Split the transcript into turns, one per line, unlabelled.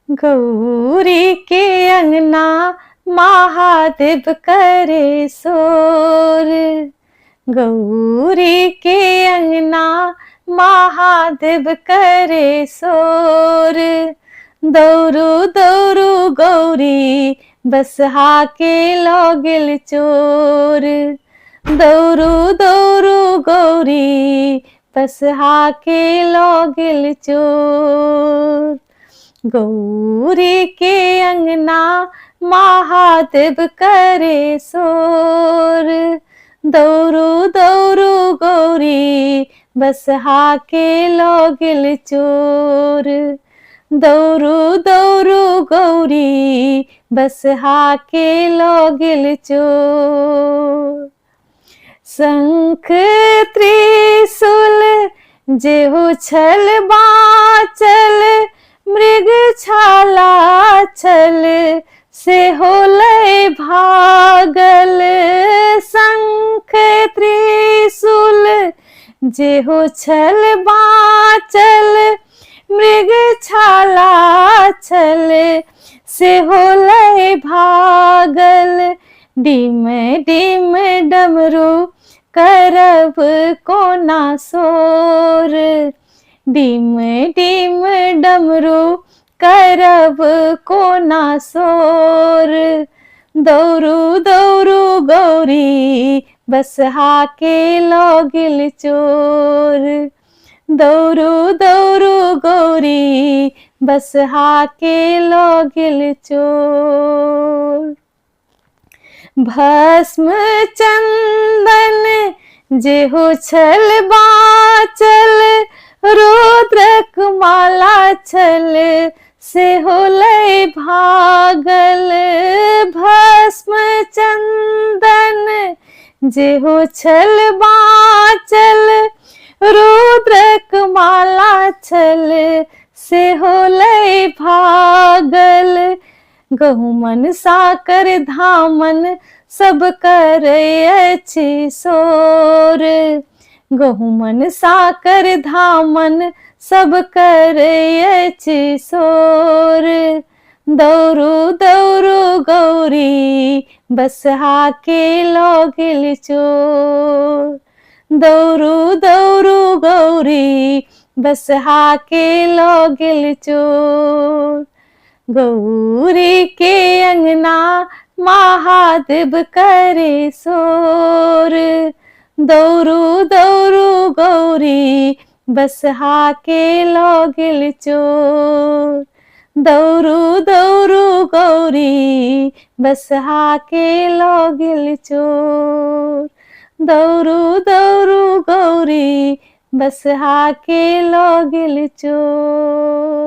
गौरी के अंगना महादेव करे शोर। गौरी के अंगना महादेव करे शोर। दौड़ू दौड़ू गौरी बसहा के लगिल चोर। दौड़ू दौड़ू गौरी बसहा के लगिल चोर। गौरी के अंगना महादेव करे शोर। दौड़ू दौड़ू गौरी बसहा के लगिल चोर। दौड़ू दौड़ू गौरी बसहा के लगिल चोर। शंख त्रिशूल जेहु छल बाचल, मृग छाला छल से होलै भागल। शंख त्रिशूल जेहु छल बाचल, मृग छाला छल से होलै भागल। डिम डिम डमरू करब कोना शोर। डिम डिम डमरू करब कोना शोर। दौड़ू दौड़ू गौरी बसहा के लगिल चोर। दौड़ू दौड़ू गौरी बसहा के लगिल चोर। भस्म चंदन जेहु छल बाचल, रुद्रक माला छल से होलै भागल। भस्म चंदन जेहु छल बाचल, रुद्रक माला छल से होलै भागल। गहुमन साकर धामन सब करय अछि शोर। गहुमन साकर धामन सब करय अछि शोर। दौड़ू दौड़ू गौरी बसहा के लगिल चोर। दौड़ू दौड़ू गौरी बसहा के लगिल चोर। गौरी के अंगना महादेव करे शोर। दौड़ू दौड़ू गौरी बसहा के लगिल चोर। दौड़ू दौड़ू गौरी बसहा के लगिल चोर। दौड़ू दौड़ू गौरी बसहा के लगिल चोर।